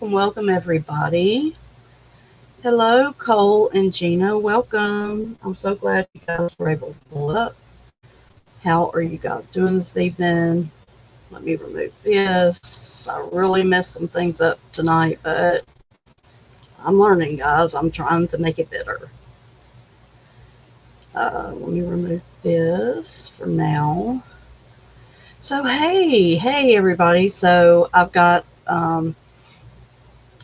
Welcome, everybody. Hello, Cole and Gina. Welcome. I'm so glad you guys were able to pull up. How are you guys doing this evening? Let me remove this. I really messed some things up tonight, but I'm learning, guys. I'm trying to make it better. Let me remove this for now. So, hey, everybody. So, I've got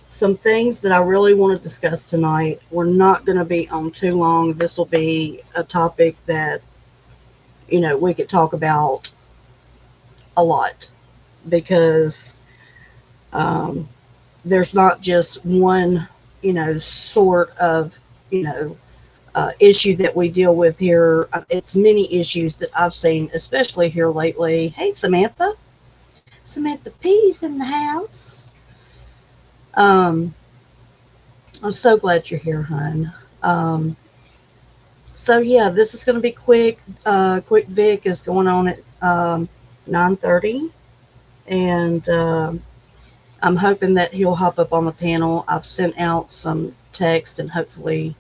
some things that I really want to discuss tonight. We're not going to be on too long. This will be a topic that, we could talk about a lot because there's not just one, sort of, issue that we deal with here. It's many issues that I've seen, especially here lately. Hey, Samantha. Samantha P's in the house. I'm so glad you're here, hon. So yeah, this is going to be quick. Quick Vic is going on at 9:30, and I'm hoping that he'll hop up on the panel. I've sent out some text, and hopefully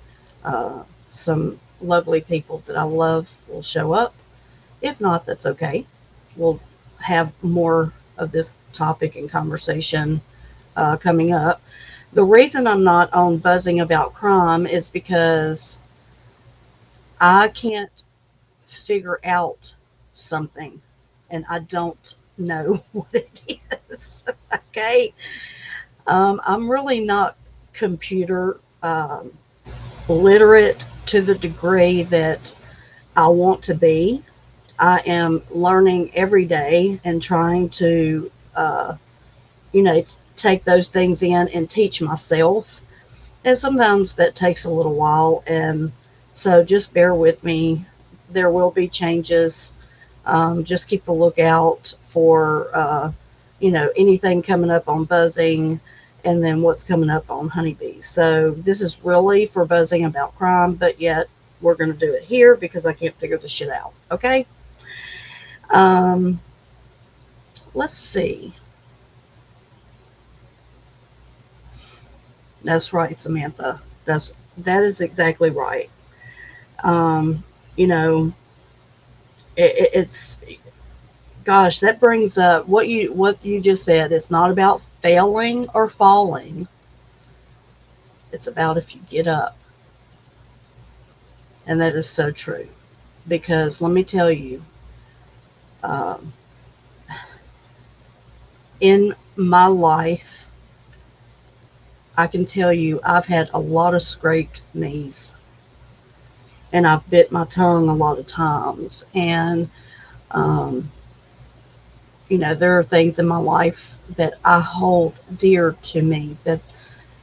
some lovely people that I love will show up. If not, that's okay. We'll have more of this topic and conversation coming up. The reason I'm not on buzzing about crime is because I can't figure out something and I don't know what it is. Okay. I'm really not computer literate to the degree that I want to be. I am learning every day and trying to, take those things in and teach myself. And sometimes that takes a little while. And so just bear with me. There will be changes. Just keep a lookout for, anything coming up on buzzing and then what's coming up on honeybees. So this is really for buzzing about crime, but yet we're going to do it here because I can't figure the shit out. Okay. Let's see. That's right, Samantha. That is exactly right. It's gosh, that brings up what you just said. It's not about failing or falling. It's about if you get up. And that is so true. Because let me tell you, in my life, I can tell you I've had a lot of scraped knees. And I've bit my tongue a lot of times. And, there are things in my life that I hold dear to me that,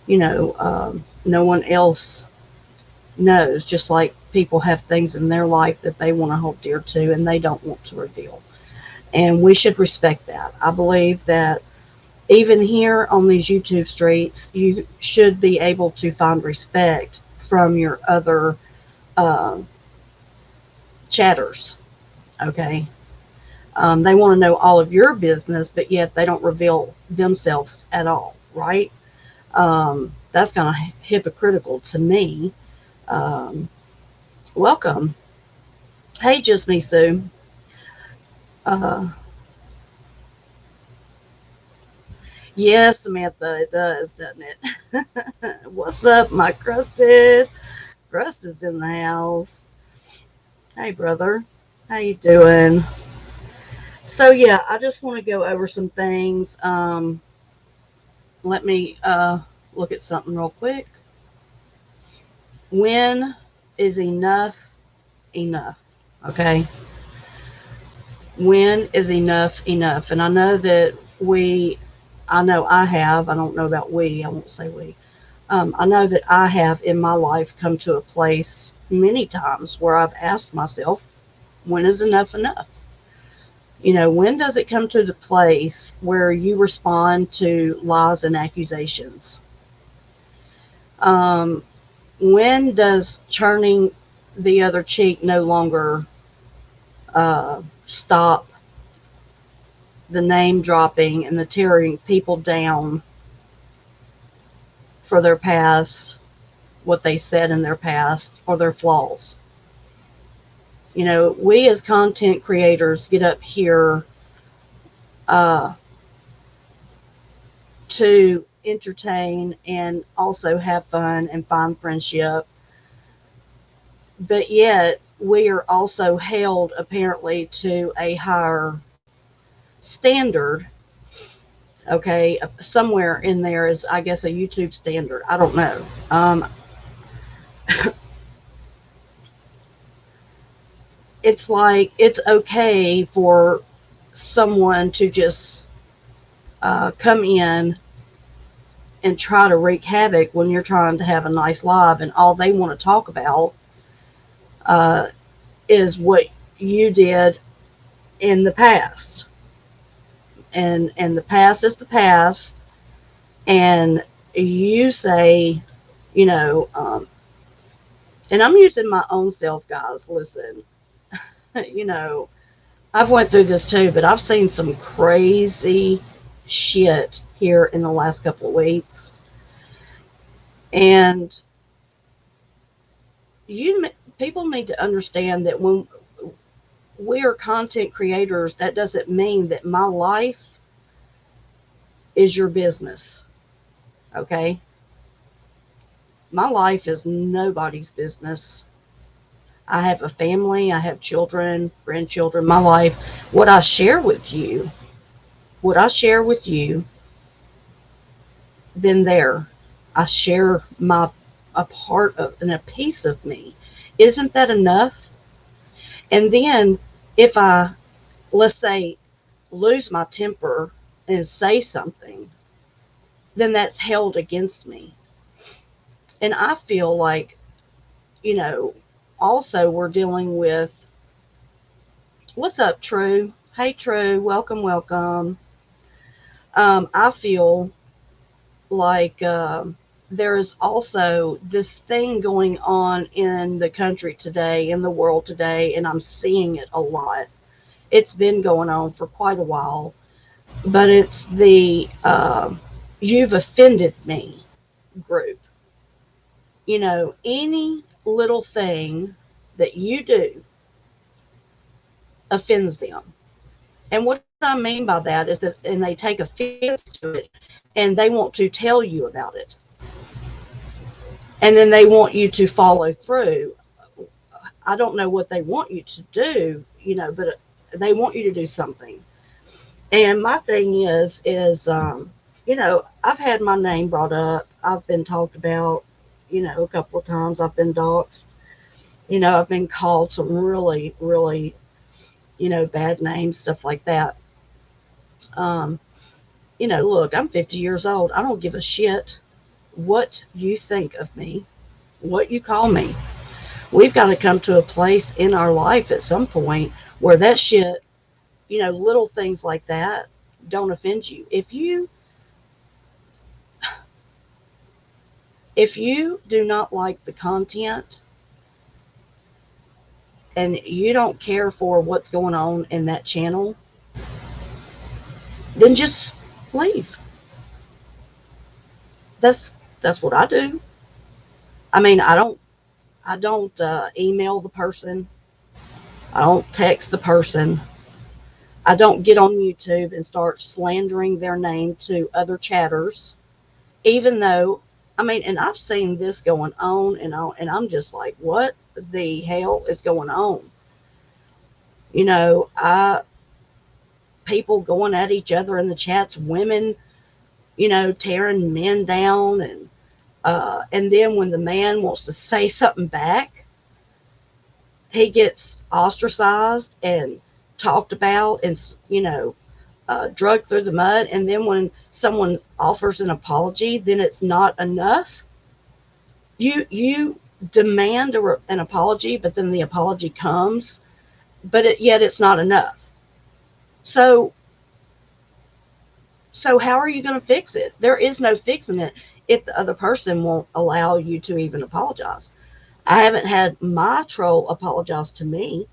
no one else knows. Just like people have things in their life that they want to hold dear to and they don't want to reveal. And we should respect that. I believe that even here on these YouTube streets, you should be able to find respect from your other chatters. Okay. They want to know all of your business, but yet they don't reveal themselves at all, right? That's kind of hypocritical to me. Welcome. Hey, Just Me Sue. Yes, Samantha, it does, doesn't it? What's up, my Crusted? Crusted's in the house. Hey, brother. How you doing? So, yeah, I just want to go over some things. Let me look at something real quick. When is enough enough? Okay. When is enough enough? And I know that I know I have, I don't know about we, I won't say we. I know that I have in my life come to a place many times where I've asked myself, when is enough enough? When does it come to the place where you respond to lies and accusations? When does turning the other cheek no longer stop the name dropping and the tearing people down for their past, what they said in their past, or their flaws? We as content creators get up here to entertain and also have fun and find friendship. But yet, we are also held apparently to a higher standard. Okay, somewhere in there is, I guess, a YouTube standard. I don't know. It's like it's okay for someone to just come in and try to wreak havoc when you're trying to have a nice live, and all they want to talk about is what you did in the past. And the past is the past, and you say, and I'm using my own self, guys. Listen, I've went through this too, but I've seen some crazy shit here in the last couple of weeks. And people need to understand that when we are content creators, that doesn't mean that my life is your business. Okay? My life is nobody's business. I have a family, I have children, grandchildren. My life, what I share with you, then there, I share a part of and a piece of me. Isn't that enough? And then if I, let's say, lose my temper and say something, then that's held against me. And I feel like, also we're dealing with, what's up, True? Hey, True, welcome, welcome. I feel like there is also this thing going on in the country today, in the world today, and I'm seeing it a lot. It's been going on for quite a while, but it's the you've offended me group. Any little thing that you do offends them. And what I mean by that is that, and they take offense to it, and they want to tell you about it. And then they want you to follow through. I don't know what they want you to do, but they want you to do something. And my thing is, I've had my name brought up. I've been talked about, a couple of times. I've been doxxed. I've been called some really, really, bad names, stuff like that. Look, I'm 50 years old. I don't give a shit what you think of me, what you call me. We've got to come to a place in our life at some point where that shit, little things like that don't offend you. If you do not like the content and you don't care for what's going on in that channel, then just leave. That's what I do. I mean, I don't email the person. I don't text the person. I don't get on YouTube and start slandering their name to other chatters, even though, and I've seen this going on and on, and I'm just like, what the hell is going on? People going at each other in the chats, women, tearing men down, and And then when the man wants to say something back, he gets ostracized and talked about and, dragged through the mud. And then when someone offers an apology, then it's not enough. You demand an apology, but then the apology comes, but yet it's not enough. So how are you going to fix it? There is no fixing it if the other person won't allow you to even apologize. I haven't had my troll apologize to me.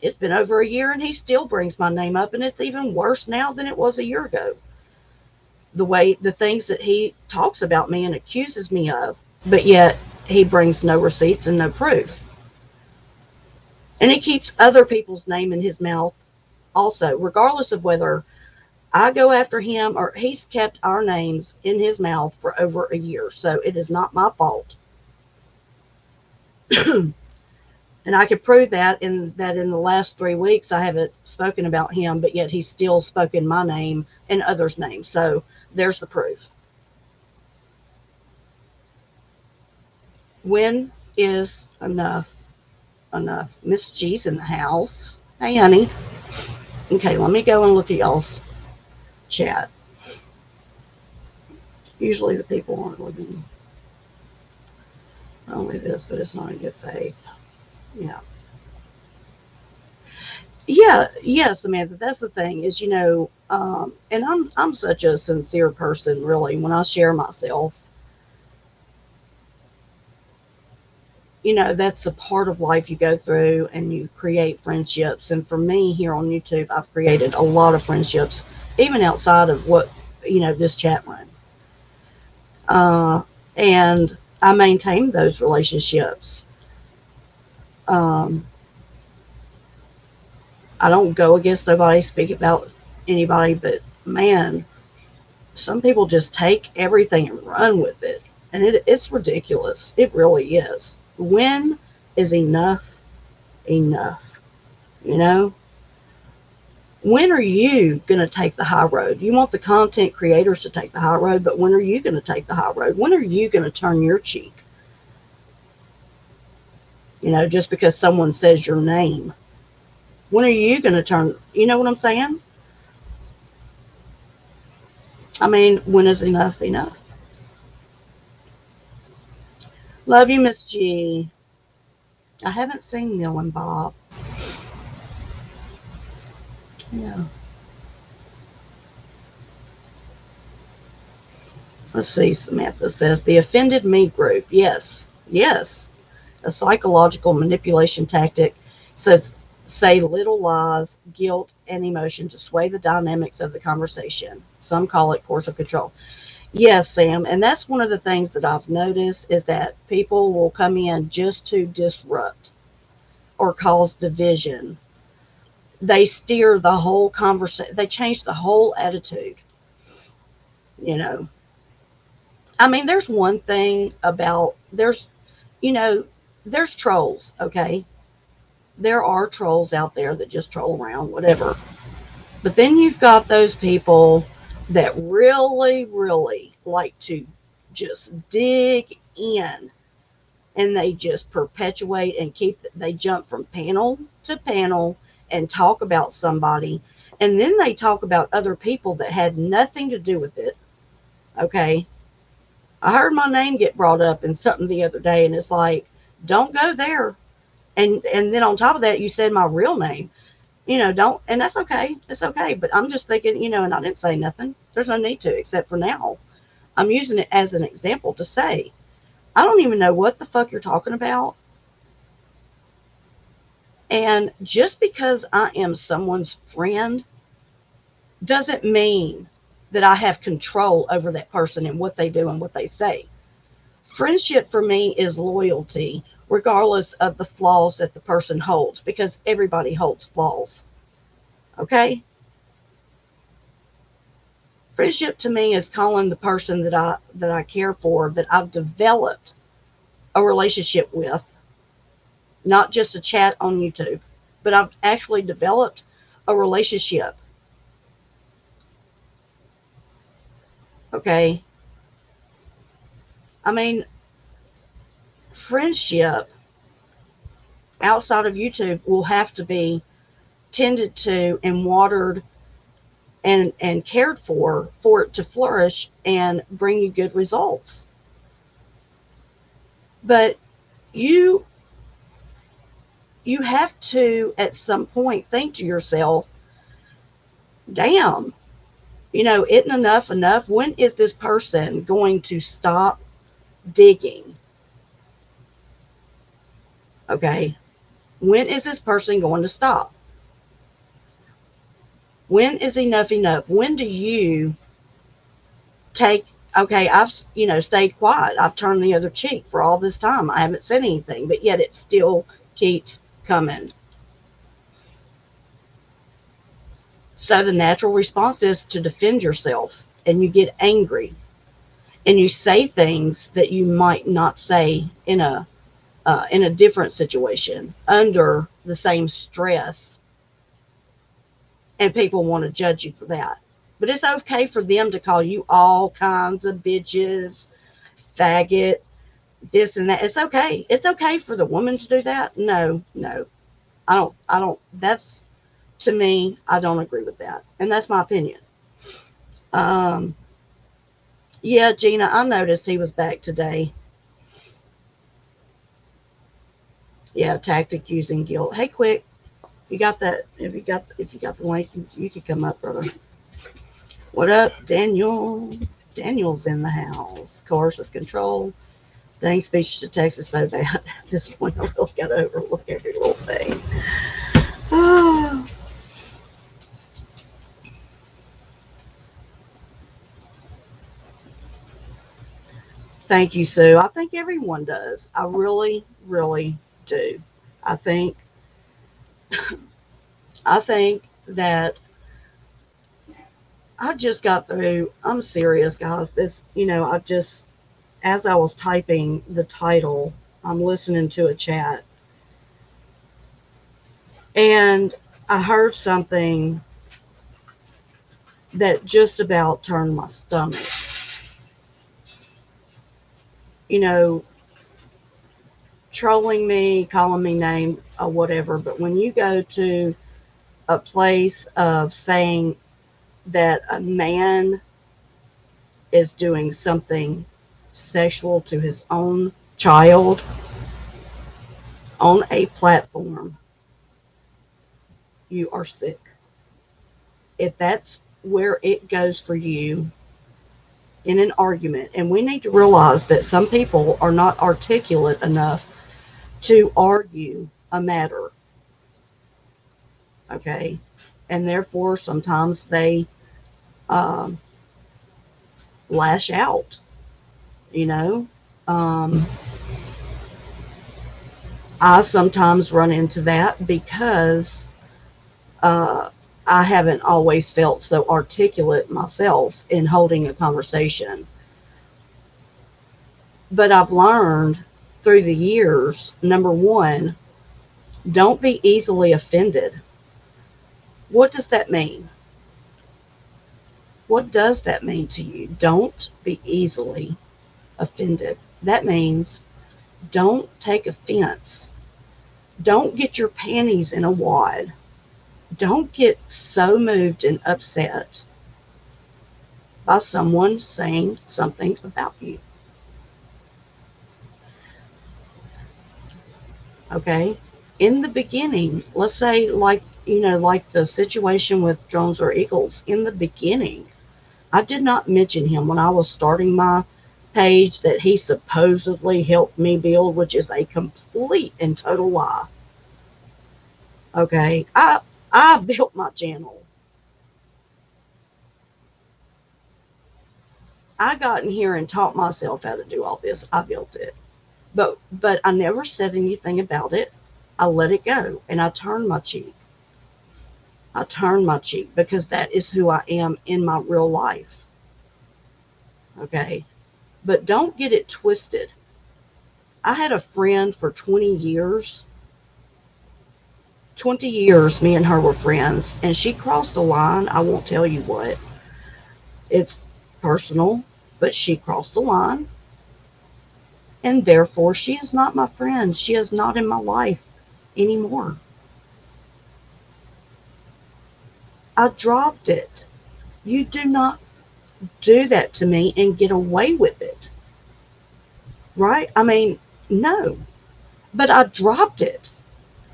It's been over a year and he still brings my name up, and it's even worse now than it was a year ago. The things that he talks about me and accuses me of, but yet he brings no receipts and no proof. And he keeps other people's name in his mouth also, regardless of whether I go after him or he's kept our names in his mouth for over a year. So it is not my fault. And I could prove that in the last 3 weeks I haven't spoken about him, but yet he's still spoken my name and others' names. So there's the proof. When is enough enough? Miss G's in the house. Hey, honey. Okay, let me go and look at y'all's chat. Usually the people aren't looking. Only this, but it's not in good faith. Yeah. Yeah, Samantha, that's the thing is, and I'm such a sincere person, really. When I share myself, that's a part of life you go through, and you create friendships. And for me here on YouTube, I've created a lot of friendships, even outside of this chat room. And I maintain those relationships. I don't go against nobody, speak about anybody, but man, some people just take everything and run with it. And it's ridiculous. It really is. When is enough enough? When are you going to take the high road? You want the content creators to take the high road, but when are you going to take the high road? When are you going to turn your cheek? Just because someone says your name. When are you going to turn? You know what I'm saying? I mean, when is enough enough? Love you, Miss G. I haven't seen Neil and Bob. Yeah. Let's see, Samantha says, the offended me group. Yes. A psychological manipulation tactic says say little lies, guilt, and emotion to sway the dynamics of the conversation. Some call it coercive control. Yes, Sam, and that's one of the things that I've noticed is that people will come in just to disrupt or cause division. They steer the whole conversation. They change the whole attitude. I mean, there's one thing about there's trolls, okay? There are trolls out there that just troll around, whatever. But then you've got those people that really, really like to just dig in, and they just perpetuate and they jump from panel to panel and talk about somebody, and then they talk about other people that had nothing to do with it. Okay, I heard my name get brought up in something the other day, and it's like, don't go there. And then on top of that, you said my real name. Don't, and that's okay. It's okay. But I'm just thinking, and I didn't say nothing. There's no need to, except for now. I'm using it as an example to say, I don't even know what the fuck you're talking about. And just because I am someone's friend doesn't mean that I have control over that person and what they do and what they say. Friendship for me is loyalty, regardless of the flaws that the person holds, because everybody holds flaws. Okay? Friendship to me is calling the person that I care for, that I've developed a relationship with, not just a chat on YouTube, but I've actually developed a relationship. Okay? I mean, friendship outside of YouTube will have to be tended to and watered and cared for it to flourish and bring you good results. But you have to at some point think to yourself, damn, isn't enough? When is this person going to stop digging? Okay. When is this person going to stop? When is enough enough? When do you take, okay, I've, stayed quiet. I've turned the other cheek for all this time. I haven't said anything, but yet it still keeps coming. So the natural response is to defend yourself, and you get angry and you say things that you might not say in a different situation under the same stress, and people want to judge you for that. But it's okay for them to call you all kinds of bitches, faggot, this and that. It's okay. It's okay for the woman to do that. No, I don't, that's, to me, I don't agree with that. And that's my opinion. Yeah, Gina, I noticed he was back today. Yeah, tactic using guilt. Hey, quick, you got that? If you got the link, you could come up, brother. What up, Daniel? Daniel's in the house. Coercive control. Dang, speech to text is so bad. At this point, I really got to overlook every little thing. Oh. Thank you, Sue. I think everyone does. I really, really do. I think that I just got through. I'm serious, guys. This, as I was typing the title, I'm listening to a chat, and I heard something that just about turned my stomach. Trolling me, calling me names, or whatever. But when you go to a place of saying that a man is doing something sexual to his own child on a platform, you are sick. If that's where it goes for you in an argument, and we need to realize that some people are not articulate enough to argue a matter, okay, and therefore sometimes they lash out. I sometimes run into that because I haven't always felt so articulate myself in holding a conversation. But I've learned through the years, number one, don't be easily offended. What does that mean? What does that mean to you? Don't be easily offended. That means don't take offense. Don't get your panties in a wad. Don't get so moved and upset by someone saying something about you. Okay? In the beginning, let's say like the situation with Drones or Eagles, in the beginning, I did not mention him when I was starting my page that he supposedly helped me build, which is a complete and total lie. Okay? I built my channel. I got in here and taught myself how to do all this. I built it. But I never said anything about it. I let it go, and I turned my cheek. I turned my cheek because that is who I am in my real life. Okay? But don't get it twisted. I had a friend for 20 years. 20 years, me and her were friends, and she crossed a line. I won't tell you what. It's personal, but she crossed a line. and therefore she is not my friend. She is not in my life anymore. I dropped it. You do not do that to me and get away with it. Right? I mean, no. But I dropped it.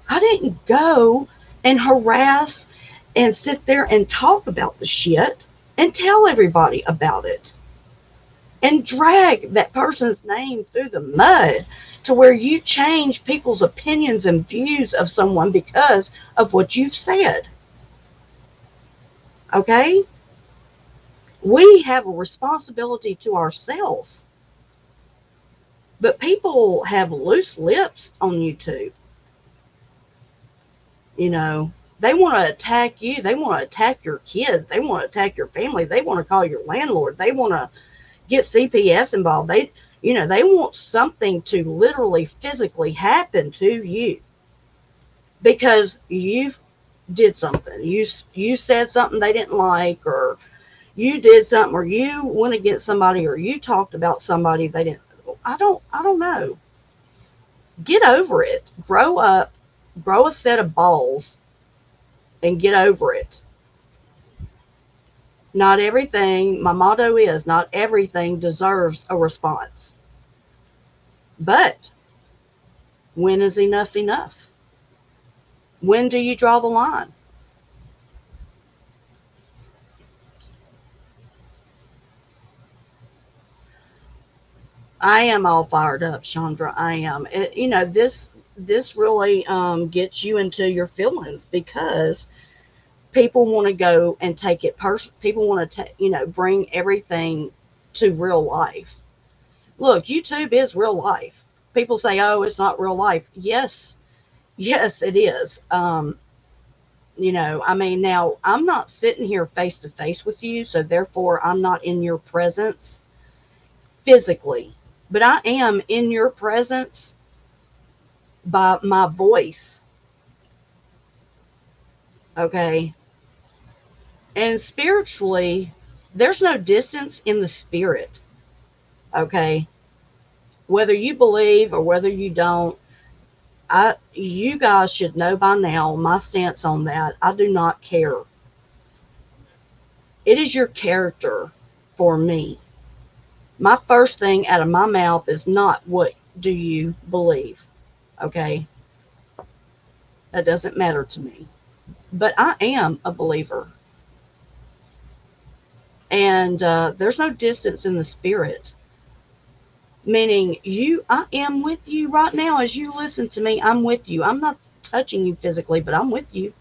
I didn't go and harass and sit there and talk about the shit and tell everybody about it and drag that person's name through the mud to where you change people's opinions and views of someone because of what you've said. Okay? We have a responsibility to ourselves. But people have loose lips on YouTube. You know, they want to attack you. They want to attack your kids. They want to attack your family. They want to call your landlord. They want to get CPS involved. They want something to literally physically happen to you because you did something. You said something they didn't like, or you did something, or you went against somebody, or you talked about somebody they didn't. I don't know. Get over it. Grow up. Grow a set of balls and get over it. Not everything, my motto is, not everything deserves a response. But when is enough enough? When do you draw the line? I am all fired up, Chandra. I am. This really gets you into your feelings because people want to go and take it personal. People want to, bring everything to real life. Look, YouTube is real life. People say, "Oh, it's not real life." Yes, yes, it is. I mean, now I'm not sitting here face to face with you, so therefore I'm not in your presence physically, but I am in your presence by my voice. Okay. And spiritually, there's no distance in the spirit. Okay. Whether you believe or whether you don't, you guys should know by now my stance on that. I do not care. It is your character for me. My first thing out of my mouth is not what do you believe. Okay. That doesn't matter to me. But I am a believer. And there's no distance in the spirit. Meaning I am with you right now. As you listen to me, I'm with you. I'm not touching you physically, but I'm with you.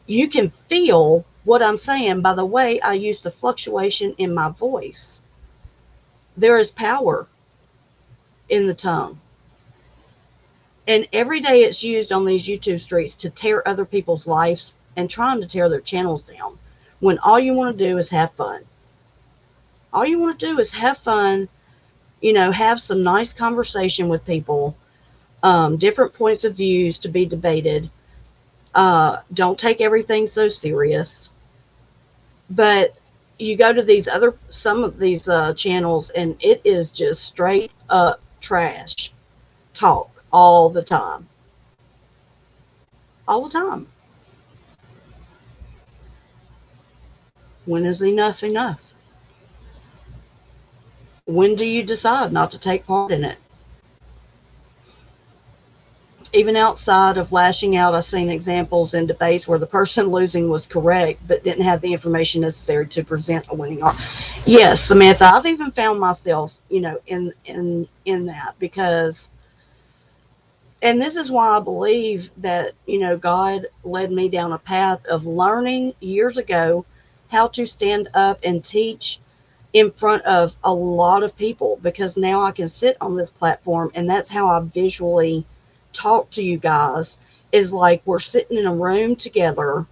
You can feel what I'm saying by the way I use the fluctuation in my voice. There is power in the tongue. And every day it's used on these YouTube streets to tear other people's lives and trying to tear their channels down. When all you want to do is have fun. All you want to do is have fun, have some nice conversation with people, different points of views to be debated. Don't take everything so serious. But you go to some of these channels, and it is just straight up trash talk all the time. All the time. When is enough enough? When do you decide not to take part in it? Even outside of lashing out, I've seen examples in debates where the person losing was correct but didn't have the information necessary to present a winning argument. Yes, Samantha, I've even found myself, in that because, and this is why I believe that, God led me down a path of learning years ago how to stand up and teach in front of a lot of people, because now I can sit on this platform and that's how I visually talk to you guys, is like we're sitting in a room together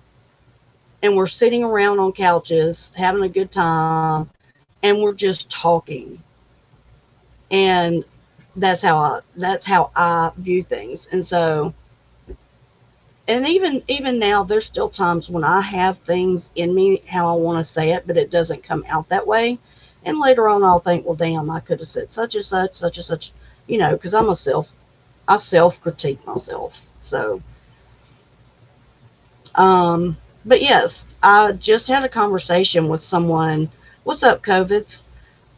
and we're sitting around on couches having a good time and we're just talking. And that's how I view things. And so, and even now there's still times when I have things in me how I want to say it, but it doesn't come out that way And later on, I'll think, well, damn, I could have said such and such, because I self-critique myself. So, but yes, I just had a conversation with someone. What's up, COVIDs?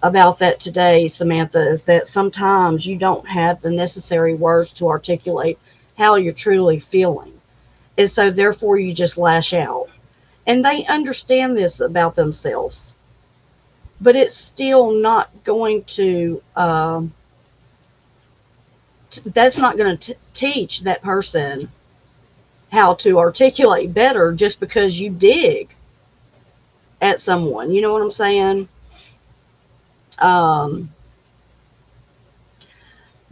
About that today, Samantha, is that sometimes you don't have the necessary words to articulate how you're truly feeling. And so therefore you just lash out. And they understand this about themselves. But it's still not going to, that's not going to teach that person how to articulate better just because you dig at someone. You know what I'm saying? Um,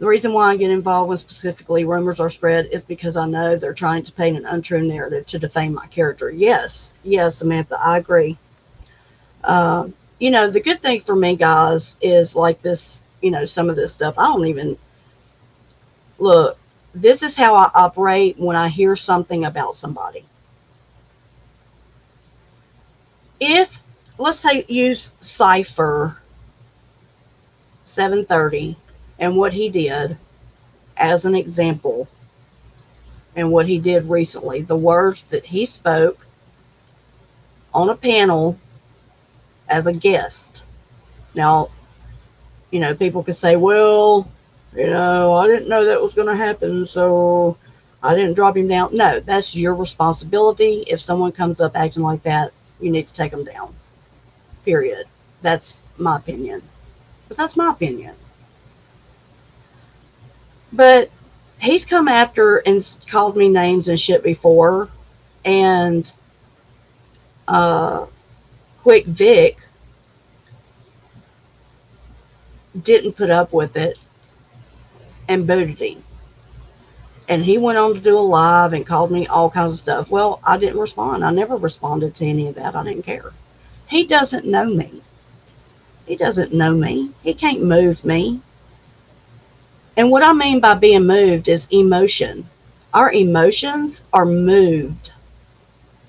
The reason why I get involved when specifically rumors are spread is because I know they're trying to paint an untrue narrative to defame my character. Yes, Samantha, I agree. The good thing for me, guys, is like this, some of this stuff. I don't even look. This is how I operate when I hear something about somebody. If, let's use Cypher 730 and what he did as an example, and what he did recently, the words that he spoke on a panel as a guest. Now, people could say, well, I didn't know that was going to happen, so I didn't drop him down. No, that's your responsibility. If someone comes up acting like that, you need to take them down. Period. That's my opinion. But that's my opinion. But he's come after and called me names and shit before, and Quick Vic didn't put up with it and booted him. And he went on to do a live and called me all kinds of stuff. Well, I didn't respond. I never responded to any of that. I didn't care. He doesn't know me. He doesn't know me. He can't move me. And what I mean by being moved is emotion. Our emotions are moved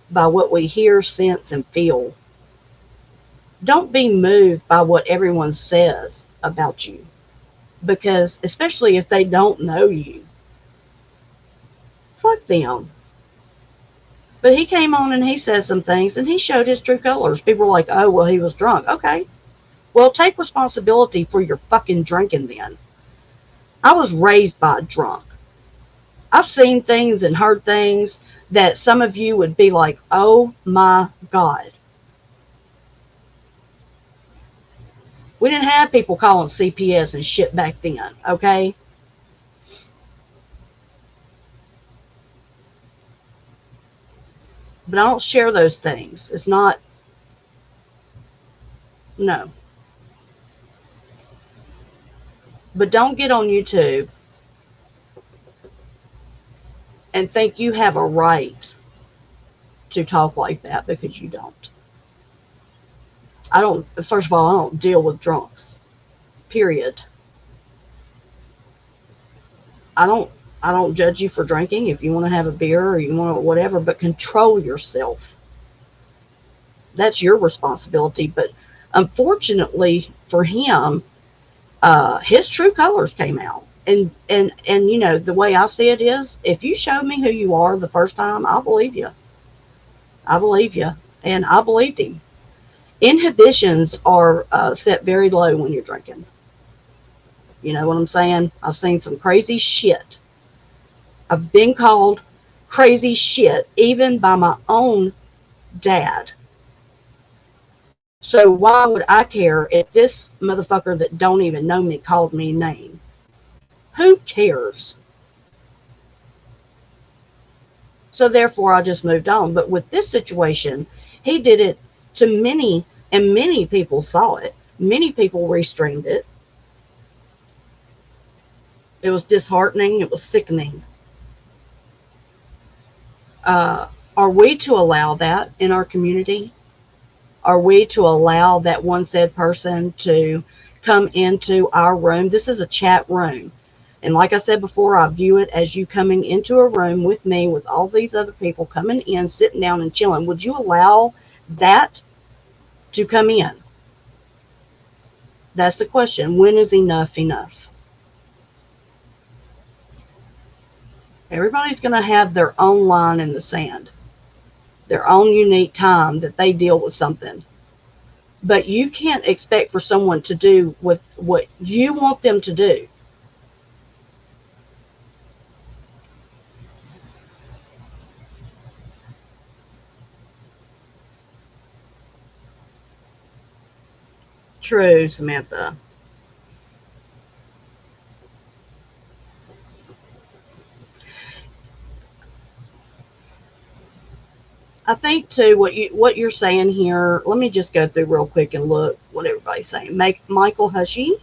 by what we hear, sense, and feel. Don't be moved by what everyone says about you. Because, especially if they don't know you, fuck them. But he came on and he said some things and he showed his true colors. People were like, oh, well, he was drunk. Okay. Well, take responsibility for your fucking drinking then. I was raised by a drunk. I've seen things and heard things that some of you would be like, oh my God. We didn't have people calling CPS and shit back then, okay? But I don't share those things. It's not, no. But don't get on YouTube and think you have a right to talk like that, because you don't. First of all, I don't deal with drunks. Period. I don't judge you for drinking. If you want to have a beer or you want to whatever, but control yourself. That's your responsibility. But unfortunately for him, his true colors came out. And the way I see it is, if you show me who you are the first time, I'll believe you. I believe you. And I believed him. Inhibitions are set very low when you're drinking. You know what I'm saying? I've seen some crazy shit. I've been called crazy shit even by my own dad. So why would I care if this motherfucker that don't even know me called me a name? Who cares? So therefore I just moved on. But with this situation, he did it to many, and many people saw it. Many people restreamed it. It was disheartening. It was sickening. Are we to allow that in our community? Are we to allow that one said person to come into our room? This is a chat room. And like I said before, I view it as you coming into a room with me, with all these other people coming in, sitting down and chilling. Would you allow that to come in? That's the question. When is enough enough? Everybody's going to have their own line in the sand, their own unique time that they deal with something. But you can't expect for someone to do what you want them to do. True, Samantha. I think too what you're saying here. Let me just go through real quick and look what everybody's saying. Michael Hushy.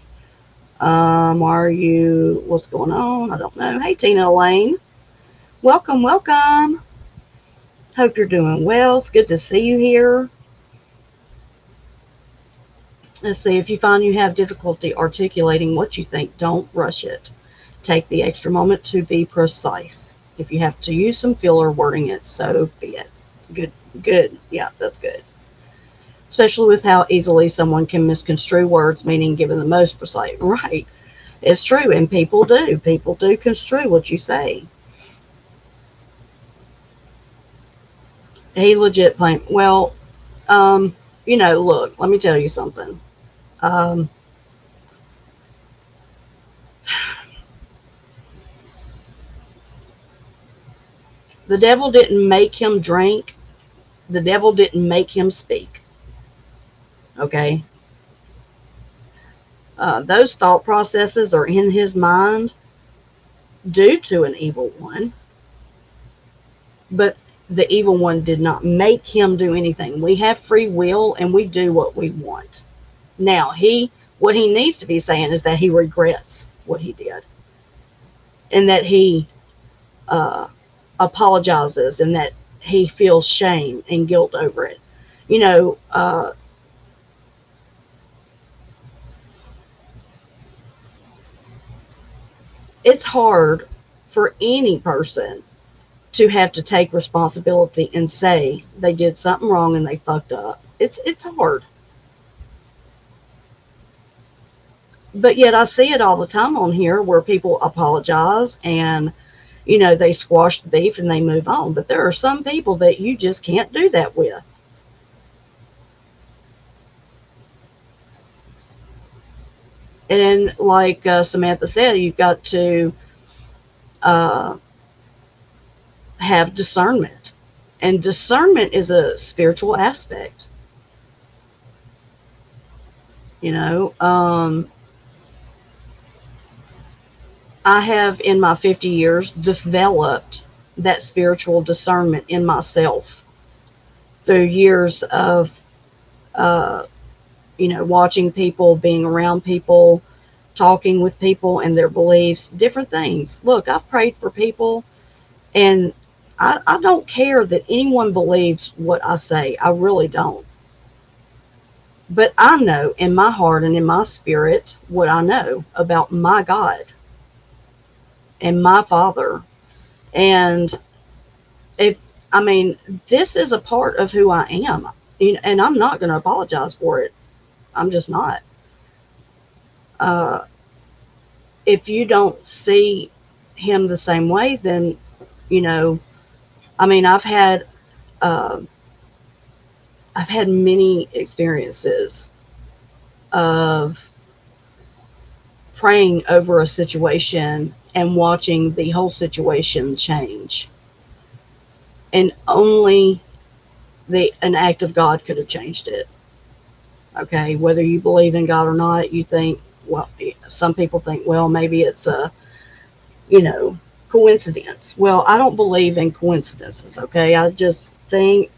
Are you? What's going on? I don't know. Hey, Tina Elaine. Welcome, welcome. Hope you're doing well. It's good to see you here. Let's see. If you find you have difficulty articulating what you think, don't rush it. Take the extra moment to be precise. If you have to use some filler wording it, so be it. Good, good. Yeah, that's good. Especially with how easily someone can misconstrue words, meaning given the most precise. Right. It's true, and people do. People do construe what you say. He legit playing. Well, look, let me tell you something. Um, the devil didn't make him drink. The devil didn't make him speak. Okay? Those thought processes are in his mind due to an evil one, but the evil one did not make him do anything. We have free will and we do what we want. Now, what he needs to be saying is that he regrets what he did and that he apologizes and that he feels shame and guilt over it. You know, it's hard for any person to have to take responsibility and say they did something wrong and they fucked up. It's hard. But yet I see it all the time on here where people apologize and they squash the beef and they move on. But there are some people that you just can't do that with. And like Samantha said, you've got to uh, have discernment. And discernment is a spiritual aspect. I have in my 50 years developed that spiritual discernment in myself through years of watching people, being around people, talking with people and their beliefs, different things. Look, I've prayed for people, and I don't care that anyone believes what I say. I really don't. But I know in my heart and in my spirit what I know about my God and my Father. And this is a part of who I am, and I'm not going to apologize for it. I'm just not. If you don't see him the same way, then, uh, I've had many experiences of praying over a situation and watching the whole situation change. And only an act of God could have changed it. Okay, whether you believe in God or not, you think, well, some people think, well, maybe it's a, coincidence. Well, I don't believe in coincidences, okay? I just think,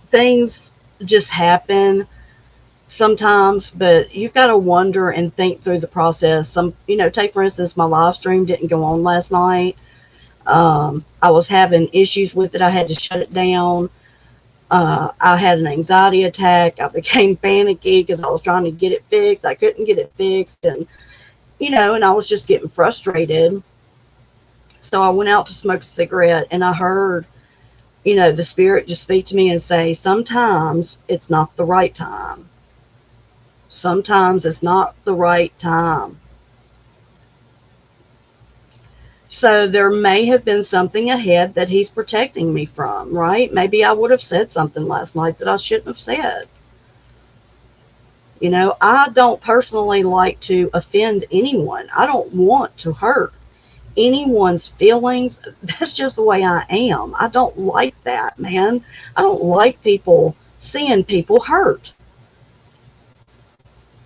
things just happen sometimes, but you've got to wonder and think through the process. Take for instance, my live stream didn't go on last night. I was having issues with it. I had to shut it down. I had an anxiety attack. I became panicky because I was trying to get it fixed. I couldn't get it fixed, and I was just getting frustrated. So I went out to smoke a cigarette, and I heard, the Spirit just speak to me and say, sometimes it's not the right time. Sometimes it's not the right time. So there may have been something ahead that he's protecting me from, right? Maybe I would have said something last night that I shouldn't have said. You know, I don't personally like to offend anyone. I don't want to hurt anyone's feelings. That's just the way I am. I don't like that, man. I don't like seeing people hurt.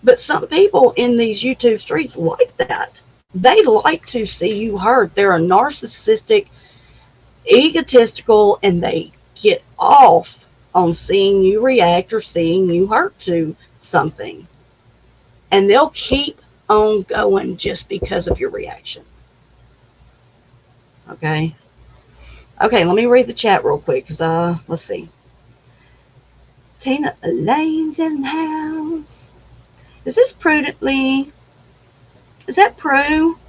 But some people in these YouTube streets like that. They like to see you hurt. They're a narcissistic, egotistical, and they get off on seeing you react or seeing you hurt to something. And they'll keep on going just because of your reaction. Okay. Okay, let me read the chat real quick because let's see. Tina Elaine's in the house. Is this Prudently? Is that Prue?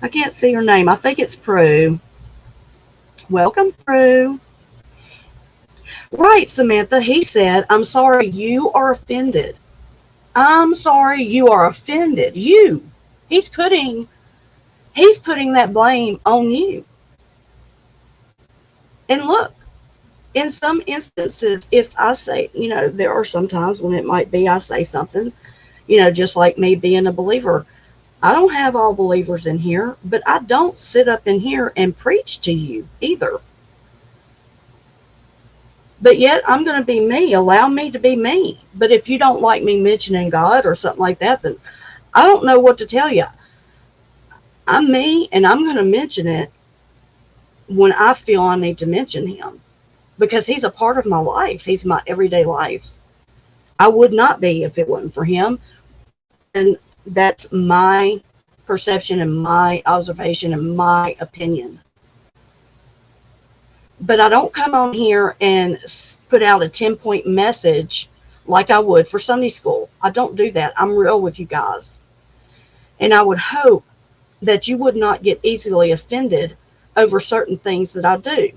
I can't see her name. I think it's Prue. Welcome, Prue. Right, Samantha. He said, I'm sorry you are offended. I'm sorry you are offended. You. He's putting that blame on you. And look, in some instances, if I say, you know, there are some times when it might be I say something, you know, just like me being a believer. I don't have all believers in here, but I don't sit up in here and preach to you either. But yet I'm going to be me. Allow me to be me. But if you don't like me mentioning God or something like that, then I don't know what to tell you. I'm me, and I'm going to mention it when I feel I need to mention him, because he's a part of my life. He's my everyday life. I would not be if it wasn't for him. And that's my perception and my observation and my opinion. But I don't come on here and put out a 10-point message like I would for Sunday school. I don't do that. I'm real with you guys. And I would hope that you would not get easily offended over certain things that I do.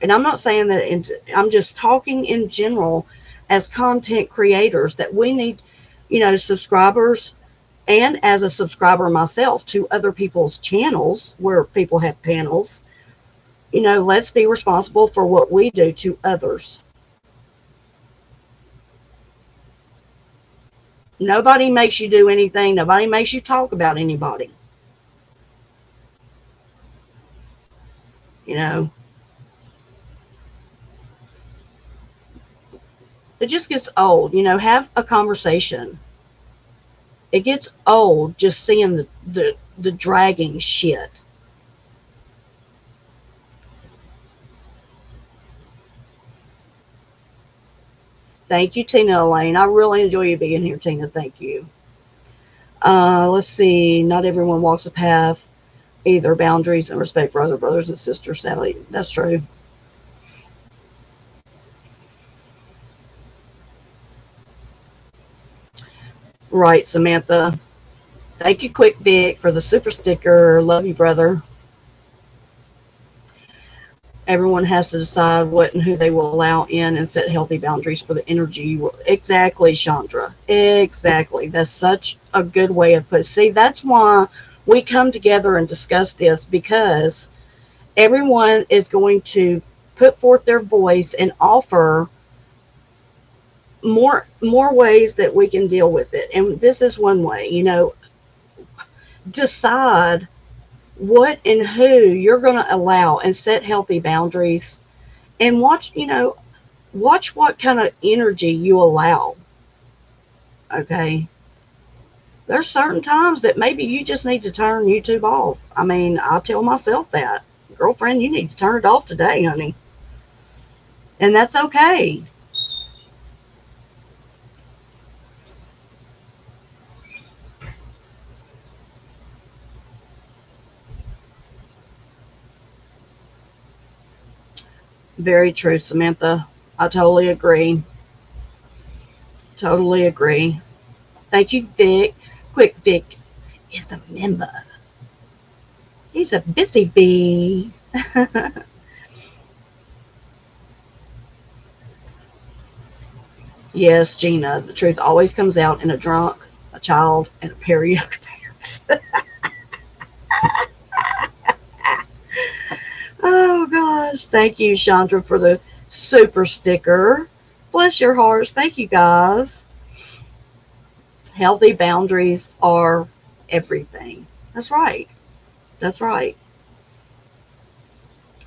And I'm not saying that, I'm just talking in general as content creators, that we need, you know, subscribers, and as a subscriber myself to other people's channels where people have panels, you know, let's be responsible for what we do to others. Nobody makes you do anything. Nobody makes you talk about anybody. You know, it just gets old. You know, have a conversation. It gets old just seeing the dragging shit. Thank you, Tina Elaine. I really enjoy you being here, Tina. Thank you. Let's see. Not everyone walks a path. Either boundaries and respect for other brothers and sisters. Sadly, that's true. Right, Samantha. Thank you, Quick Vic, for the super sticker. Love you, brother. Everyone has to decide what and who they will allow in and set healthy boundaries for the energy you will. Exactly, Chandra. Exactly. That's such a good way of putting it. See, that's why we come together and discuss this, because everyone is going to put forth their voice and offer more ways that we can deal with it. And this is one way, you know, decide what and who you're going to allow and set healthy boundaries, and watch what kind of energy you allow. Okay. There's certain times that maybe you just need to turn YouTube off. I mean, I tell myself that, girlfriend, you need to turn it off today, honey. And that's okay. Very true, Samantha. I totally agree. Totally agree. Thank you, Vic. Quick Vic is a member. He's a busy bee. Yes, Gina, the truth always comes out in a drunk, a child, and a pair of yoga pants. Oh gosh. Thank you, Chandra, for the super sticker. Bless your hearts. Thank you, guys. Healthy boundaries are everything. That's right. That's right.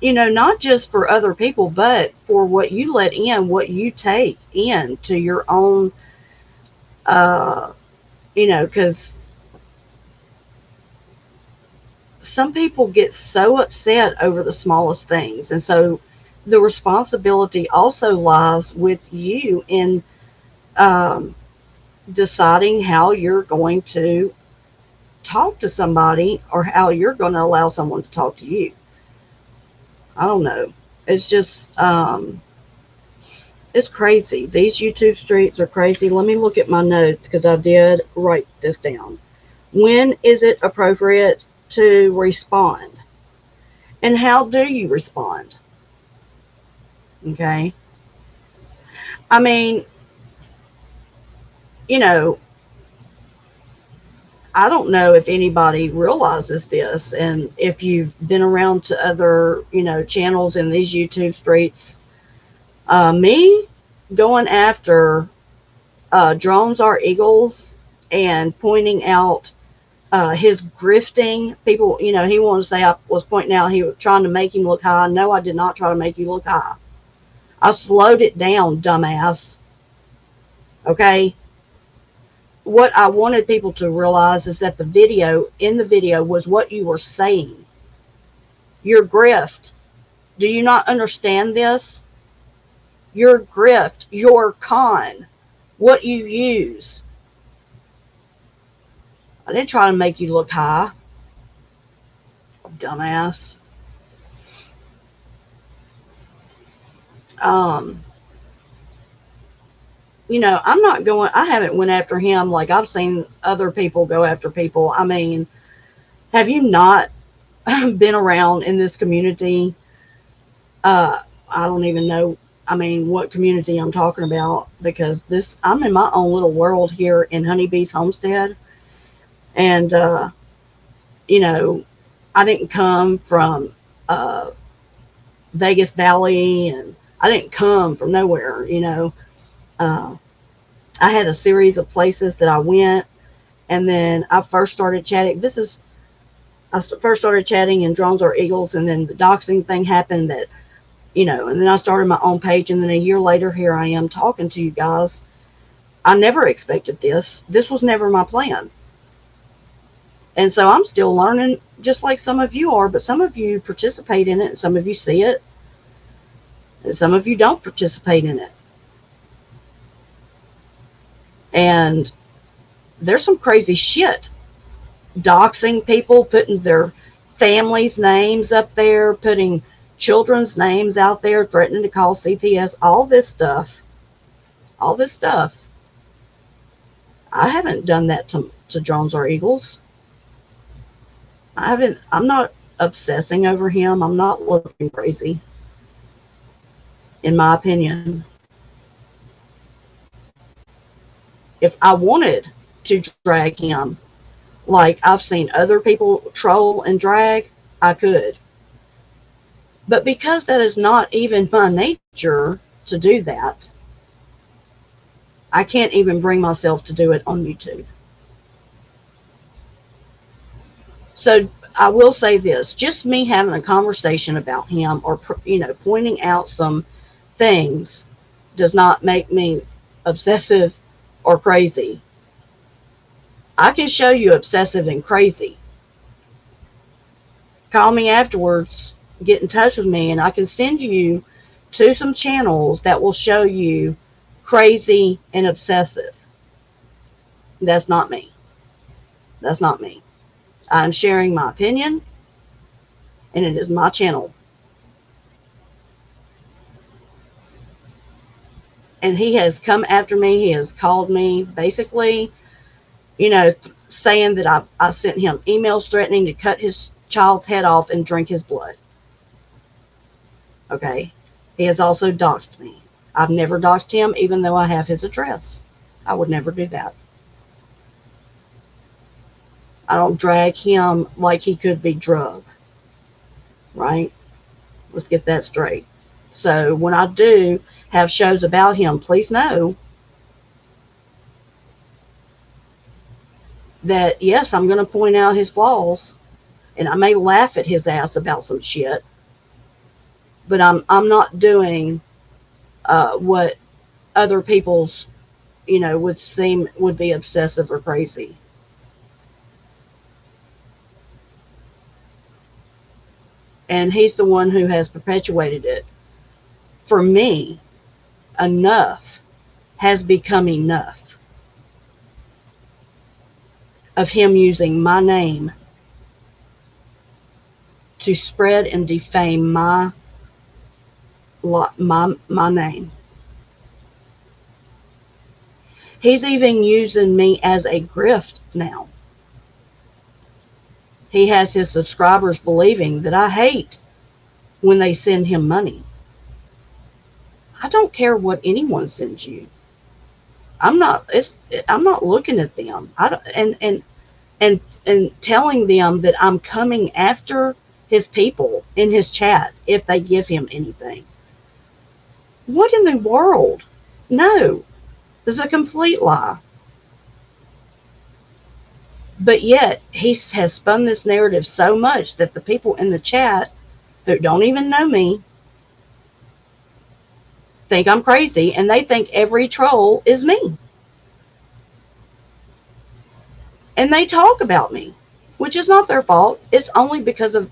Not just for other people, but for what you let in, what you take in to your own, uh, because some people get so upset over the smallest things. And so the responsibility also lies with you in um, deciding how you're going to talk to somebody or how you're going to allow someone to talk to you. I don't know. It's just, it's crazy. These YouTube streets are crazy. Let me look at my notes because I did write this down. When is it appropriate to respond? And how do you respond? Okay. I mean, you know, I don't know if anybody realizes this, and if you've been around to other, channels in these YouTube streets, me going after drones are eagles and pointing out his grifting people, he wanted to say I was pointing out he was trying to make him look high. No, I did not try to make you look high. I slowed it down, dumbass. Okay? What I wanted people to realize is that in the video was what you were saying. Your grift. Do you not understand this? Your grift, your con, what you use. I didn't try to make you look high, dumbass. I haven't went after him like I've seen other people go after people. I mean, have you not been around in this community? I don't even know, what community I'm talking about, because I'm in my own little world here in Honeybee's Homestead. And, I didn't come from Vegas Valley, and I didn't come from nowhere, I had a series of places that I went, and then I first started chatting. I first started chatting in Drones or Eagles, and then the doxing thing happened and then I started my own page, and then a year later, here I am talking to you guys. I never expected this. This was never my plan. And so I'm still learning, just like some of you are, but some of you participate in it, and some of you see it, and some of you don't participate in it. And there's some crazy shit. Doxing people, putting their families' names up there, putting children's names out there, threatening to call CPS, all this stuff. All this stuff. I haven't done that to Drones or Eagles. I'm not obsessing over him. I'm not looking crazy, in my opinion. If I wanted to drag him, like I've seen other people troll and drag, I could. But because that is not even my nature to do that, I can't even bring myself to do it on YouTube. So I will say this, just me having a conversation about him or, pointing out some things does not make me obsessive or crazy. I can show you obsessive and crazy. Call me afterwards, get in touch with me, and I can send you to some channels that will show you crazy and obsessive. That's not me. That's not me. I'm sharing my opinion, and it is my channel. And he has come after me. He has called me, basically, saying that I sent him emails threatening to cut his child's head off and drink his blood. Okay. He has also doxed me. I've never doxed him, even though I have his address. I would never do that. I don't drag him like he could be drug, right? Let's get that straight. So when I do have shows about him, please know that, yes, I'm going to point out his flaws, and I may laugh at his ass about some shit, but I'm not doing what other people's, would be obsessive or crazy. And he's the one who has perpetuated it. For me, enough has become enough of him using my name to spread and defame my name. He's even using me as a grift now. He has his subscribers believing that I hate when they send him money. I don't care what anyone sends you. I'm not looking at them. And telling them that I'm coming after his people in his chat if they give him anything. What in the world? No. This is a complete lie. But yet, he has spun this narrative so much that the people in the chat who don't even know me think I'm crazy, and they think every troll is me. And they talk about me, which is not their fault. It's only because of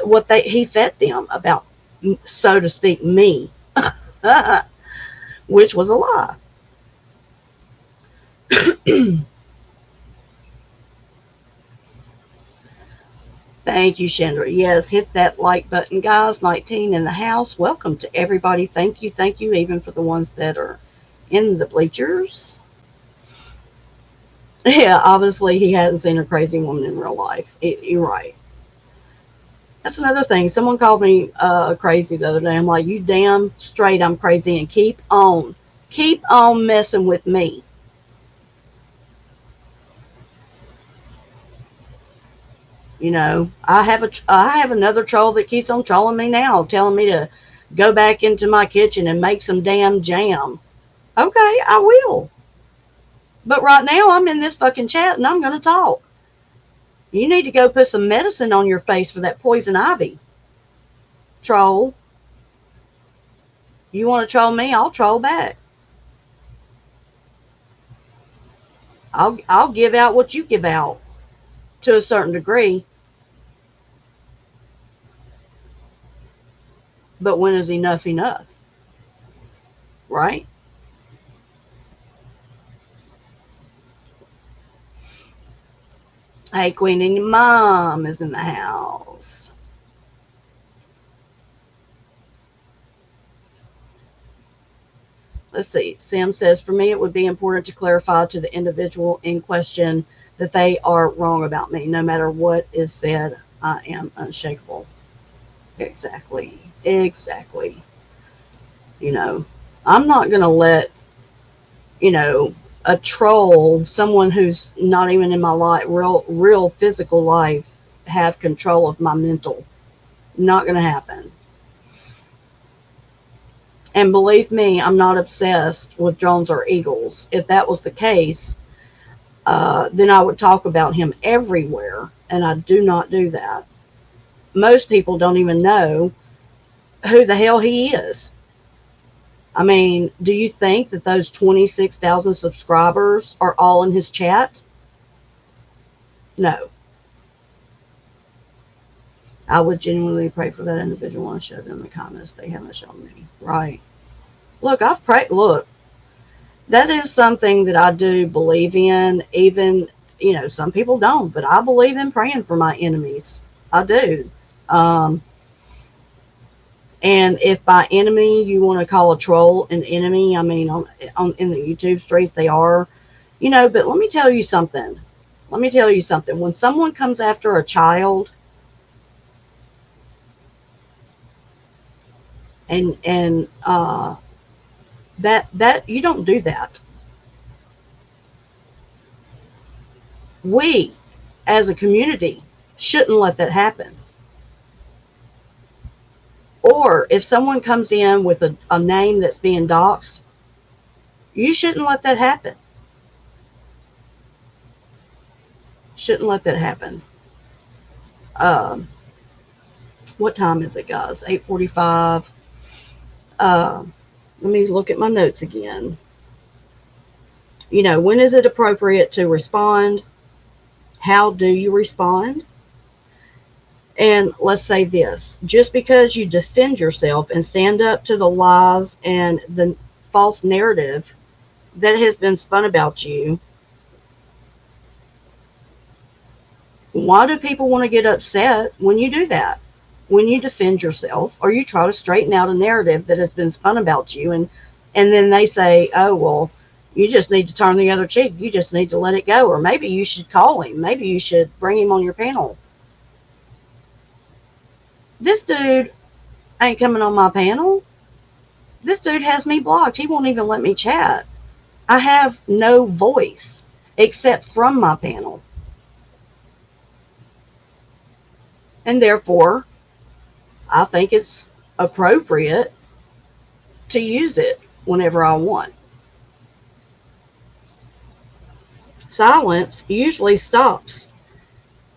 what he fed them about, so to speak, me, which was a lie. Thank you, Chandra. Yes, hit that like button, guys. 19 in the house. Welcome to everybody. Thank you, even for the ones that are in the bleachers. Yeah, obviously he hasn't seen a crazy woman in real life. You're right. That's another thing. Someone called me crazy the other day. I'm like, you damn straight I'm crazy, and keep on messing with me. I have another troll that keeps on trolling me now, telling me to go back into my kitchen and make some damn jam. Okay, I will. But right now I'm in this fucking chat and I'm going to talk. You need to go put some medicine on your face for that poison ivy. Troll. You want to troll me? I'll troll back. I'll give out what you give out to a certain degree. But when is enough enough? Right? Hey, Queen, and your mom is in the house. Let's see. Sam says, for me, it would be important to clarify to the individual in question that they are wrong about me. No matter what is said, I am unshakable. Exactly. I'm not going to let, a troll, someone who's not even in my life, real physical life, have control of my mental. Not going to happen. And believe me, I'm not obsessed with drones or eagles. If that was the case, then I would talk about him everywhere, and I do not do that. Most people don't even know who the hell he is. I mean, do you think that those 26,000 subscribers are all in his chat? No. I would genuinely pray for that individual and show them the kindness they haven't shown me. Right. Look, I've prayed. Look, that is something that I do believe in. Even, some people don't, but I believe in praying for my enemies. I do. And if by enemy you want to call a troll an enemy, I mean, in the YouTube streets they are, but let me tell you something. When someone comes after a child and That you don't do that. We, as a community, shouldn't let that happen. Or if someone comes in with a name that's being doxxed, you shouldn't let that happen. Shouldn't let that happen. Um, what time is it, guys? 8:45. Let me look at my notes again. When is it appropriate to respond? How do you respond? And let's say this, just because you defend yourself and stand up to the lies and the false narrative that has been spun about you, why do people want to get upset when you do that? When you defend yourself or you try to straighten out a narrative that has been spun about you, and then they say, oh, well, you just need to turn the other cheek. You just need to let it go. Or maybe you should call him. Maybe you should bring him on your panel. This dude ain't coming on my panel. This dude has me blocked. He won't even let me chat. I have no voice except from my panel. And therefore, I think it's appropriate to use it whenever I want. Silence usually stops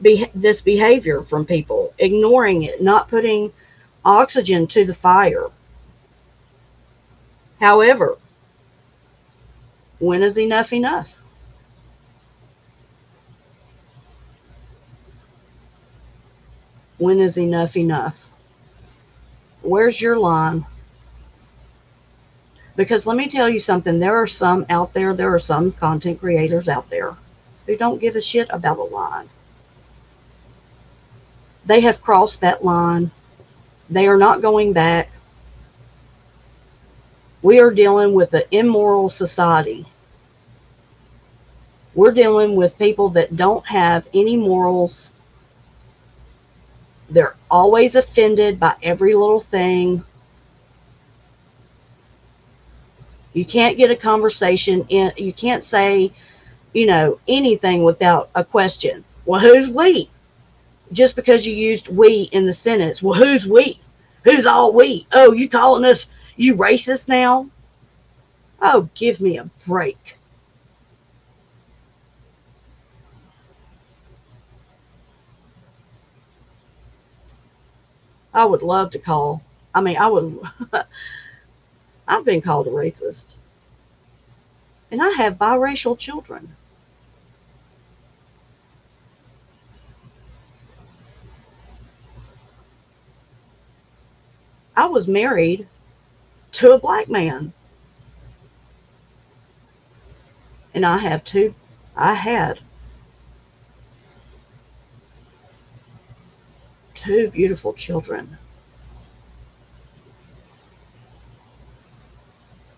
this behavior from people, ignoring it, not putting oxygen to the fire. However, when is enough enough? When is enough enough? Where's your line? Because let me tell you something, there are some content creators out there who don't give a shit about a line. They have crossed that line. They are not going back. We are dealing with an immoral society. We're dealing with people that don't have any morals. They're always offended by every little thing. You can't get a conversation in. You can't say, anything without a question. Well, who's we? Just because you used we in the sentence. Well, who's we? Who's all we? Oh, you calling us you racist now? Oh, give me a break. I would love to call. I would. I've been called a racist. And I have biracial children. I was married to a black man. And I had two beautiful children.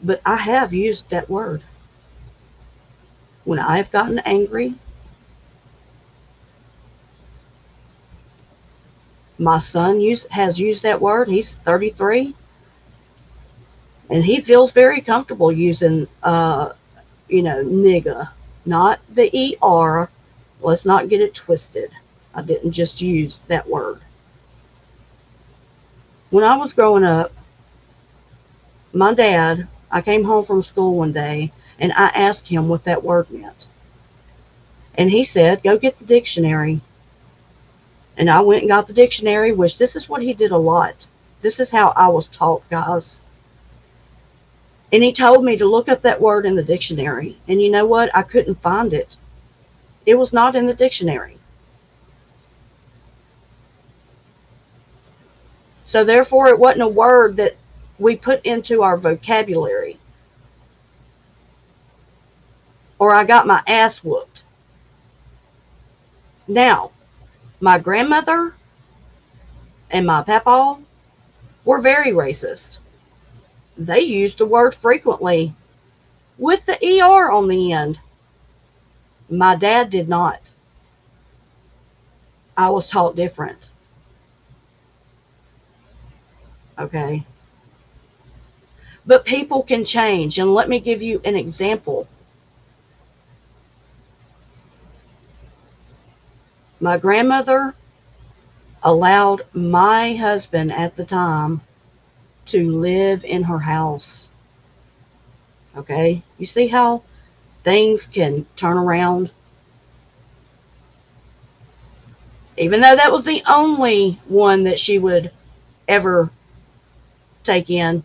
But I have used that word. When I have gotten angry, my son has used that word. He's 33. And he feels very comfortable using, nigga. Not the ER. Let's not get it twisted. I didn't just use that word. When I was growing up, my dad, I came home from school one day and I asked him what that word meant. And he said, go get the dictionary. And I went and got the dictionary, which this is what he did a lot. This is how I was taught, guys. And he told me to look up that word in the dictionary. And you know what? I couldn't find it. It was not in the dictionary. So therefore, it wasn't a word that we put into our vocabulary. Or I got my ass whooped. Now, my grandmother and my papa were very racist. They used the word frequently with the ER on the end. My dad did not. I was taught different. Okay. But people can change. And let me give you an example. My grandmother allowed my husband at the time to live in her house. Okay? You see how things can turn around? Even though that was the only one that she would ever take in.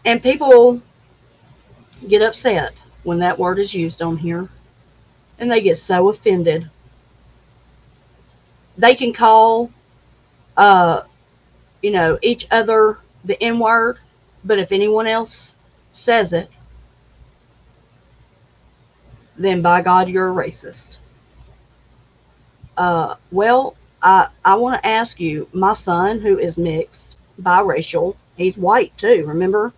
And people get upset when that word is used on here. And they get so offended. They can call, uh, each other the N word, but if anyone else says it, then by God, you're a racist. Well, I want to ask you, my son, who is mixed, biracial, he's white too, remember?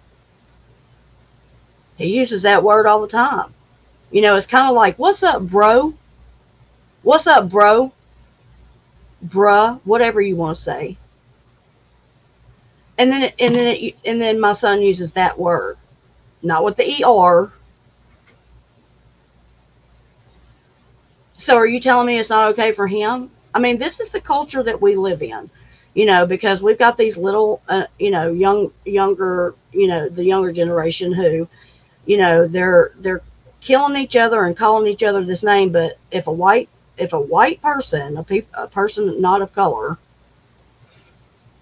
He uses that word all the time. It's kind of like, what's up, bro? What's up, bro? Bruh, whatever you want to say. And then my son uses that word, not with the ER. So are you telling me it's not okay for him? I mean, this is the culture that we live in, because we've got these little, younger, the younger generation who, they're killing each other and calling each other this name. But if a white person, a person not of color,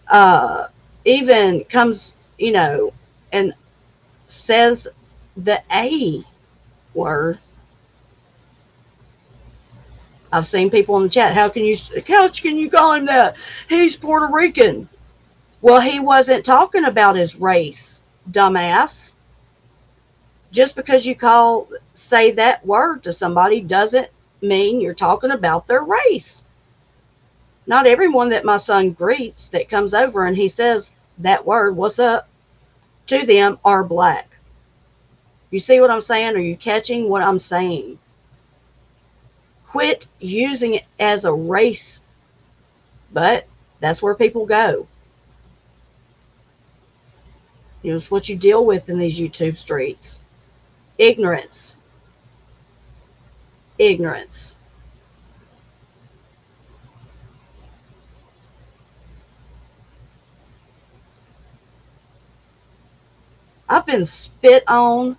uh, even comes, and says the A word, I've seen people in the chat. How can you call him that? He's Puerto Rican. Well, he wasn't talking about his race, dumbass. Just because you say that word to somebody doesn't mean you're talking about their race. Not everyone that my son greets that comes over and he says that word, what's up, to them are black. You see what I'm saying? Are you catching what I'm saying? Quit using it as a race. But that's where people go. It's what you deal with in these YouTube streets. Ignorance. Ignorance. I've been spit on,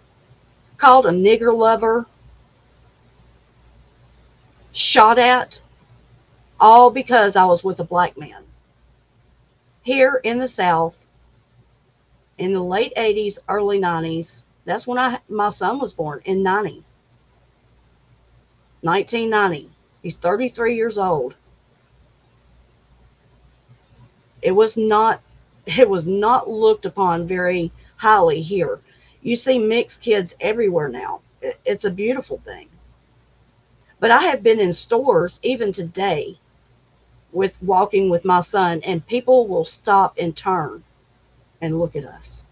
called a nigger lover, shot at, all because I was with a black man. Here in the South, in the late 80s, early 90s, that's when my son was born, in 1990. He's 33 years old. It was not looked upon very highly here. You see mixed kids everywhere now. It's a beautiful thing. But I have been in stores even today with walking with my son, and people will stop and turn and look at us.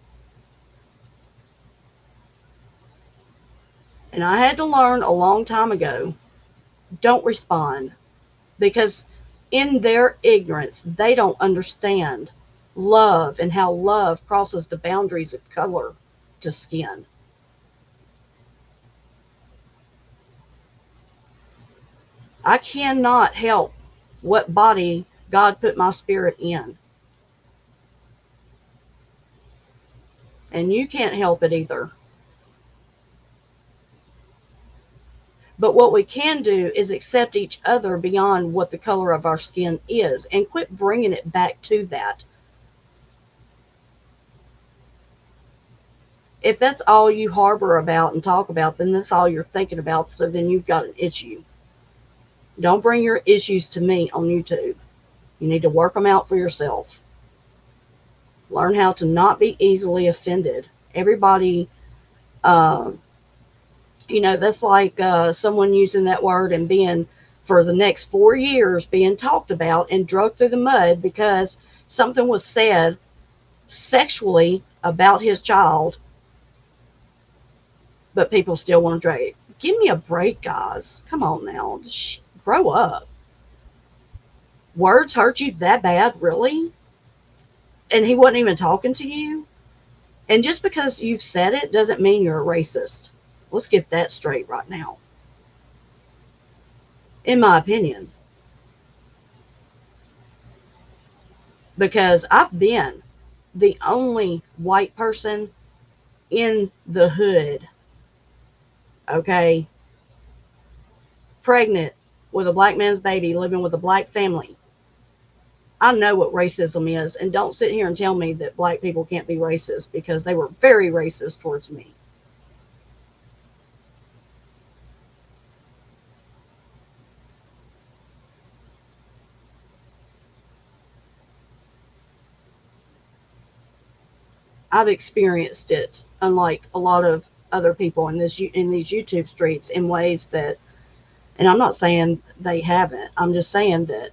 And I had to learn a long time ago, don't respond, because in their ignorance, they don't understand love and how love crosses the boundaries of color to skin. I cannot help what body God put my spirit in. And you can't help it either. But what we can do is accept each other beyond what the color of our skin is and quit bringing it back to that. If that's all you harbor about and talk about, then that's all you're thinking about, so then you've got an issue. Don't bring your issues to me on YouTube. You need to work them out for yourself. Learn how to not be easily offended. Everybody, that's like someone using that word and being, for the next 4 years, being talked about and dragged through the mud because something was said sexually about his child, but people still want to drag it. Give me a break, guys. Come on now. Just grow up. Words hurt you that bad, really? and he wasn't even talking to you. And just because you've said it doesn't mean you're a racist. Let's get that straight right now, in my opinion. Because I've been the only white person in the hood, okay, pregnant with a black man's baby, living with a black family. I know what racism is, and don't sit here and tell me that black people can't be racist, because they were very racist towards me. I've experienced it, unlike a lot of other people in these YouTube streets, in ways that, and I'm not saying they haven't. I'm just saying that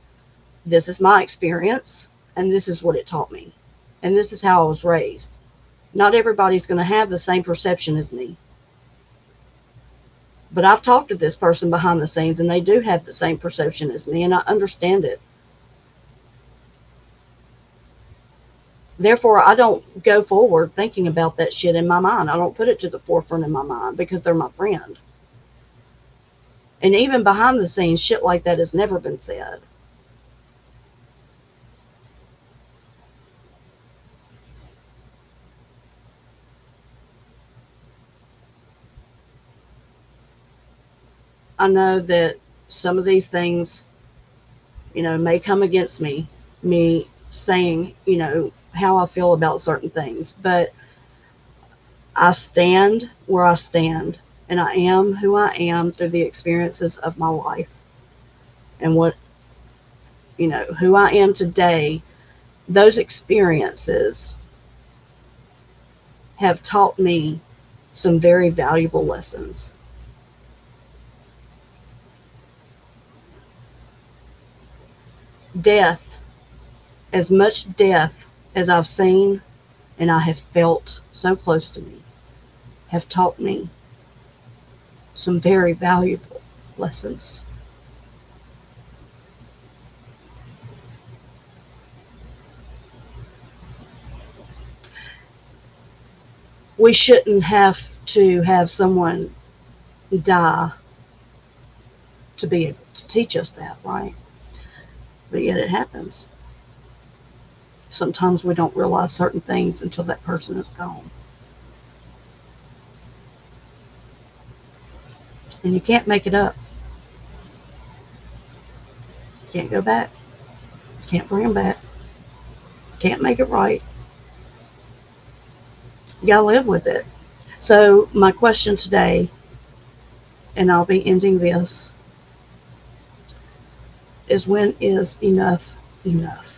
this is my experience, and this is what it taught me, and this is how I was raised. Not everybody's going to have the same perception as me, but I've talked to this person behind the scenes, and they do have the same perception as me, and I understand it. Therefore, I don't go forward thinking about that shit in my mind. I don't put it to the forefront in my mind, because they're my friend. And even behind the scenes, shit like that has never been said. I know that some of these things, may come against me saying, how I feel about certain things, but I stand where I stand, and I am who I am through the experiences of my life. And who I am today, those experiences have taught me some very valuable lessons. Death, as much death as I've seen and I have felt so close to me, have taught me some very valuable lessons. We shouldn't have to have someone die to be able to teach us that, right? But yet it happens. Sometimes we don't realize certain things until that person is gone. And you can't make it up. Can't go back. Can't bring them back. Can't make it right. You gotta live with it. So my question today, and I'll be ending this, is when is enough enough?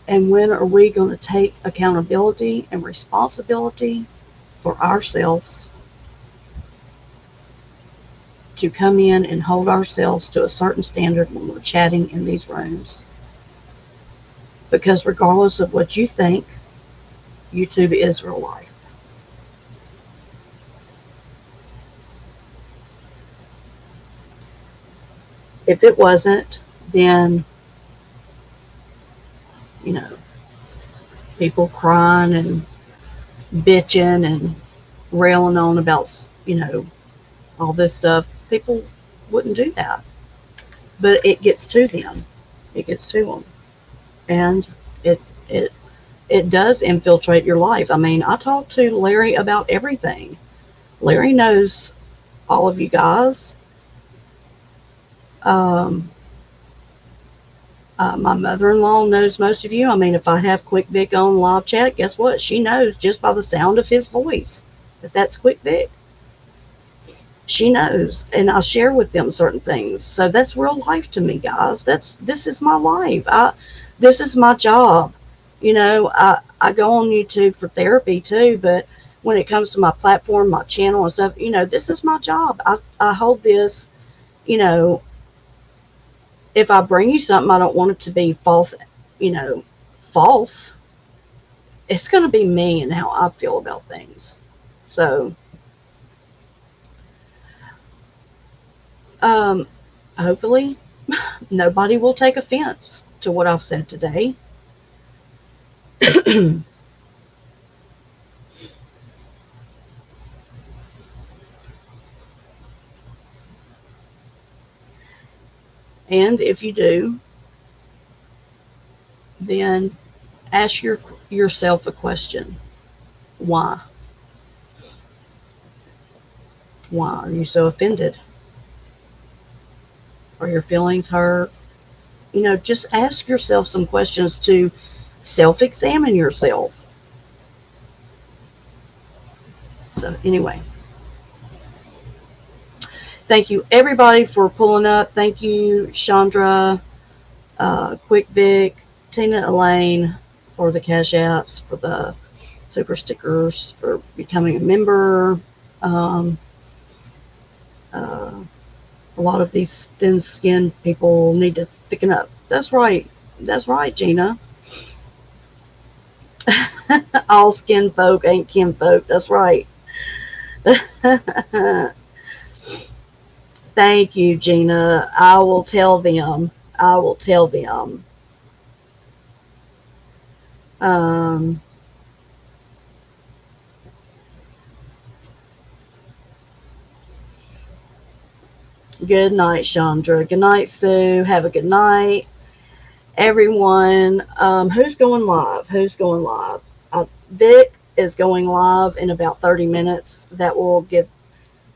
And when are we going to take accountability and responsibility for ourselves to come in and hold ourselves to a certain standard when we're chatting in these rooms? Because regardless of what you think, YouTube is real life. If it wasn't, then, people crying and bitching and railing on about, all this stuff, people wouldn't do that. But it gets to them. It gets to them. And it it it does infiltrate your life. I mean, I talk to Larry about everything. Larry knows all of you guys. Um, my mother-in-law knows most of you. I mean, if I have Quick Vic on live chat, guess what? She knows just by the sound of his voice that that's Quick Vic. She knows, and I share with them certain things. So that's real life to me, guys. This is my life. This is my job. I go on YouTube for therapy too, but when it comes to my platform, my channel and stuff, this is my job. I hold this, you know, if I bring you something, I don't want it to be false, false. It's going to be me and how I feel about things. So Um, hopefully, nobody will take offense to what I've said today. And if you do, then ask yourself a question. Why? Why are you so offended? Are your feelings hurt? Just ask yourself some questions to self-examine yourself. So anyway, thank you everybody for pulling up. Thank you, Chandra, Quick Vic, Tina, Elaine, for the cash apps, for the super stickers, for becoming a member. Um, uh, a lot of these thin-skinned people need to thicken up. That's right. That's right, Gina. All skin folk ain't kin folk. That's right. Thank you, Gina. I will tell them. I will tell them. Um, good night, Chandra. Good night, Sue. Have a good night, everyone. Who's going live? Who's going live? Vic is going live in about 30 minutes. That will give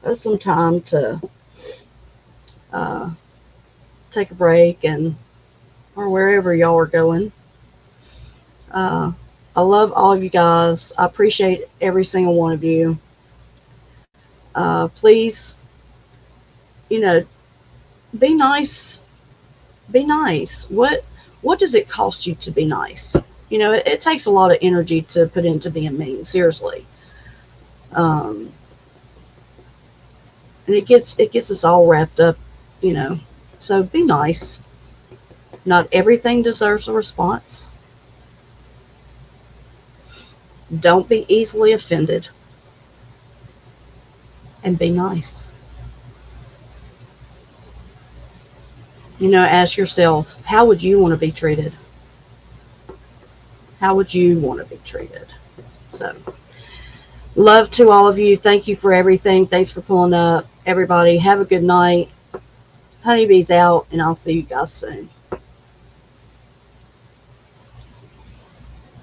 us some time to take a break or wherever y'all are going. I love all of you guys. I appreciate every single one of you. Please, be nice. Be nice. What does it cost you to be nice? It takes a lot of energy to put into being mean. Seriously. And it gets us all wrapped up. So be nice. Not everything deserves a response. Don't be easily offended. And be nice. Ask yourself, how would you want to be treated? How would you want to be treated? So, love to all of you. Thank you for everything. Thanks for pulling up. Everybody, have a good night. Honeybee's out, and I'll see you guys soon.